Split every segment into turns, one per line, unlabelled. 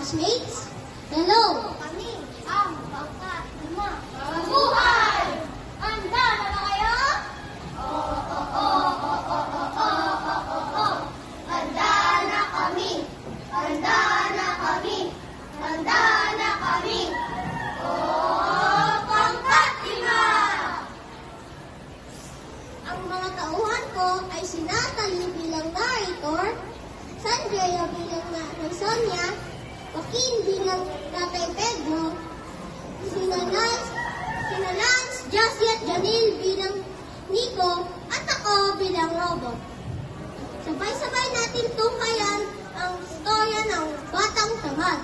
classmates. Hello!
Kami ang Bangka 5.
Mabuhay! Handa na ba kayo?
Handa na kami! Handa na kami! Handa na kami! Bangka 5!
Ang mga tauhan ko ay si Natalie bilang narrator, Sandrea bilang Nanay Sonia, Joaquin bilang Tatay Pedro, sina Lance, Jassy at Janil bilang Nico, at ako bilang Robot. Sabay-sabay natin tunghayan ang storya ng Batang Tamad.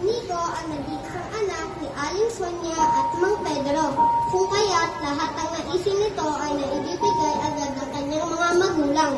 Nico ang nag-iisang anak ni Aling Sonia at Mang Pedro, kung kaya't lahat ang naisin nito ay naibibigay agad ng kanyang mga magulang.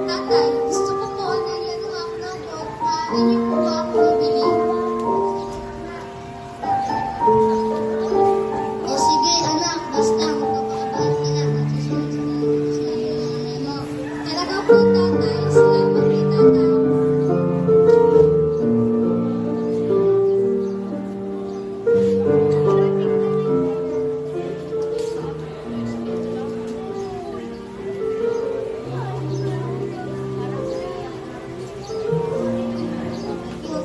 Tatay, gusto ko po ng laruang robot. Maaari niyo po ba ako mabili? O sige anak, basta magpapakabahan ka lang at susunod sila ng nanay mo. Talaga po tatay, salamat kay tatay.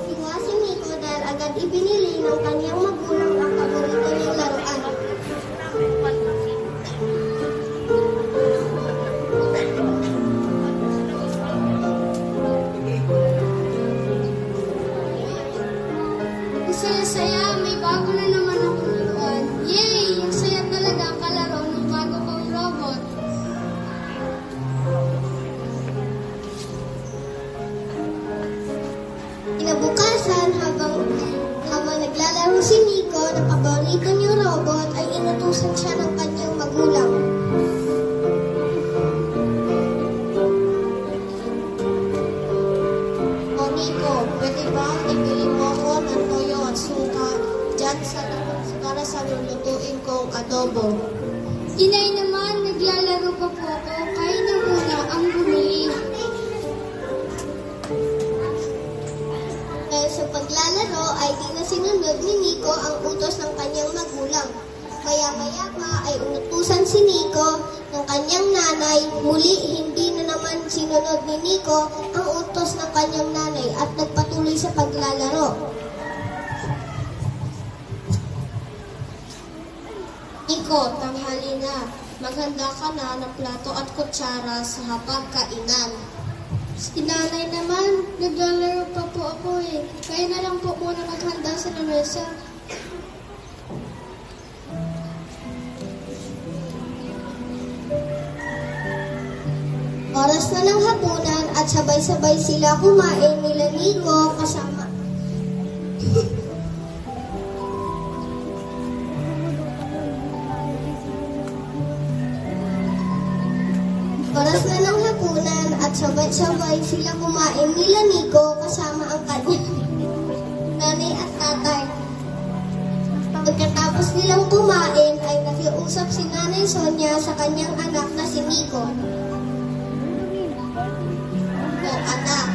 Tuwa si Nico dahil agad ibinili ng kanyang magulang ang paborito niyang laruan. Ang saya-saya, may bago na naman akong laruan. Yay! Ang saya talaga ang kalaro ng bago kong robot. Kinabukasan, habang naglalaro si Nico ng paborito niyang robot, ay inutusan siya ng kanyang magulang. O Nico, pwede ba ibili mo ako ng toyo at suka dyan para sa lulutuin kong adobo? Inay naman, naglalaro pa po ako. Kayo na muna ang bumili. Dahil sa paglalaro ay di na sinunod ni Nico ang utos ng kanyang magulang. Maya-maya pa ay inutusan si Nico ng kanyang nanay. Muli hindi na naman sinunod ni Nico ang utos ng kanyang nanay at nagpatuloy sa paglalaro. Nico, tanghali na. Maghanda ka na ng plato at kutsara sa hapagkainan. Si nanay naman, naglalaro pa po ako eh. Kaya na lang po muna maghanda sa lamesa. Oras na ng hapunan at sabay-sabay sila kumain nila Nico kasama. Oras na ng hapunan at sabay-sabay sila kumain nila Nico kasama ang kanyang nanay at tatay. Pagkatapos nilang kumain ay nakiusap si Nanay Sonia sa kanyang anak na si Nico. O anak,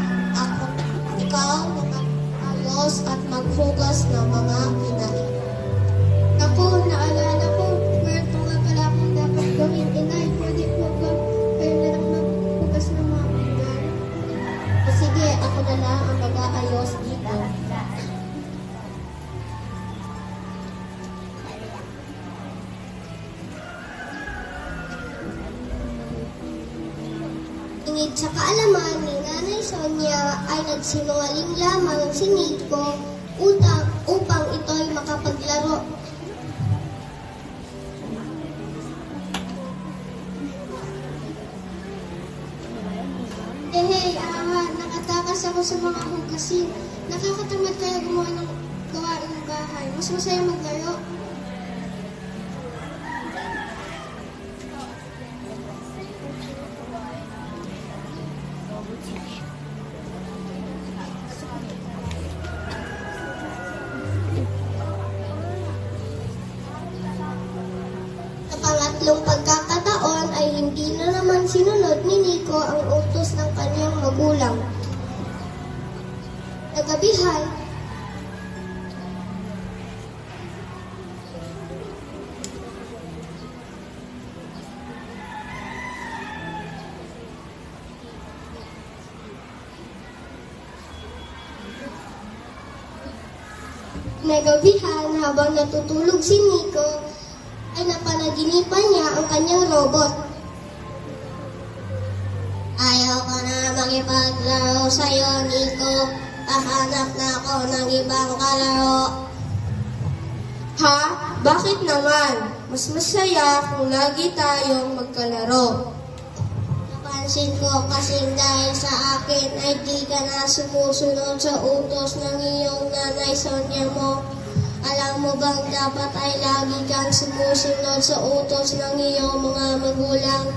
ikaw mag-ayos at maghugas ng mga kinain. Naku, naalala ko, meron pa nga pala akong dapat gawin, inay. Pwede po ba kayo na lang maghugas ng mga kinain? O sige, ako na lang ang mag-aayos dito. Lingid sa kaalaman ni Nanay Sonia ay nagsinungaling lamang si Nico upang ito'y makapaglaro. Nakatakas ako sa mga hugasin. Nakakatamad kaya gumawa ng gawain ng bahay. Mas masaya maglaro. Sa pangatlong pagkakataon ay hindi na naman sinunod ni Nico ang utos ng kanyang magulang. Nagabihan, habang natutulog si Nico, ay napanaginipan niya ang kanyang robot. Ayaw ko na makipaglaro sa'yo, Nico. Hahanap na ako ng ibang kalaro.
Ha? Bakit naman? Mas masaya kung lagi tayong magkalaro.
Napansin ko kasing dahil sa akin ay di ka na sumusunod sa utos ng iyong Nanay Sonia mo. Alam mo bang dapat ay lagi kang sumusunod sa utos ng iyong mga magulang?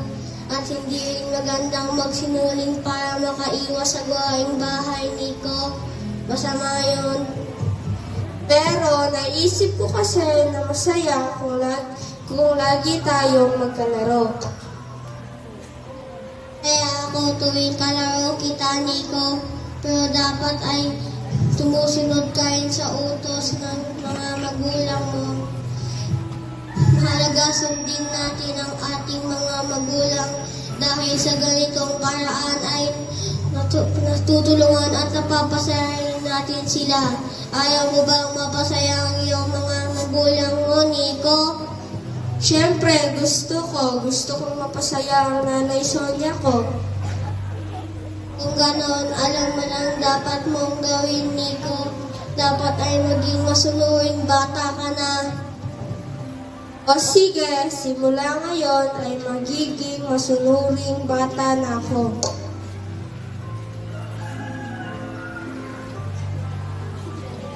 At hindi rin magandang magsinungaling para makaiwas sa gawaing bahay, Nico. Masama yun.
Pero naisip ko kasi na masaya kung lagi tayong magkalaro.
Kaya ako tuwing kalaro kita, Nico. Pero dapat ay tumusunod ka rin sa utos ng mga magulang mo. Mahalaga sundin natin ang ating mga magulang dahil sa ganitong paraan ay natutulungan at napapasayahin natin sila. Ayaw mo bang mapasaya ang iyong mga magulang mo, Nico?
Siyempre, gusto kong mapasaya ang Nanay Sonia ko.
Kung ganon, alam mo lang dapat mong gawin, Nico. Dapat ay maging masunuring bata ka na.
O sige, simula ngayon ay magiging masunuring bata na ako.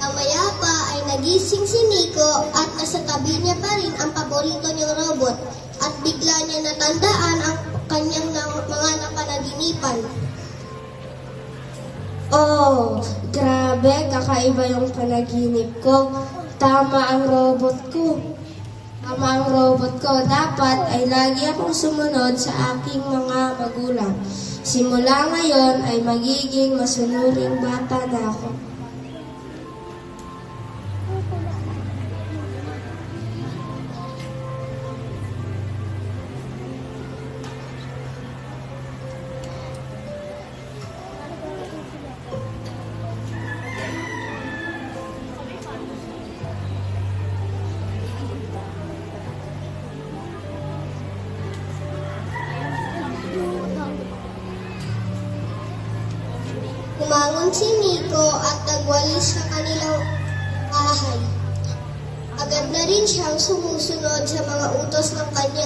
Mamaya pa ay nagising si Nico at nasa tabi niya pa rin ang paborito niyang robot at bigla niya natandaan ang kanyang mga napanaginipan.
Oh, grabe, kakaiba yung panaginip ko. Tama ang robot ko. Dapat ay lagi akong sumunod sa aking mga magulang. Simula ngayon ay magiging masunuring bata na ako.
Umangon si Nico at nagwalis sa kanilang bahay. Agad na rin siyang sumusunod sa mga utos ng kanyang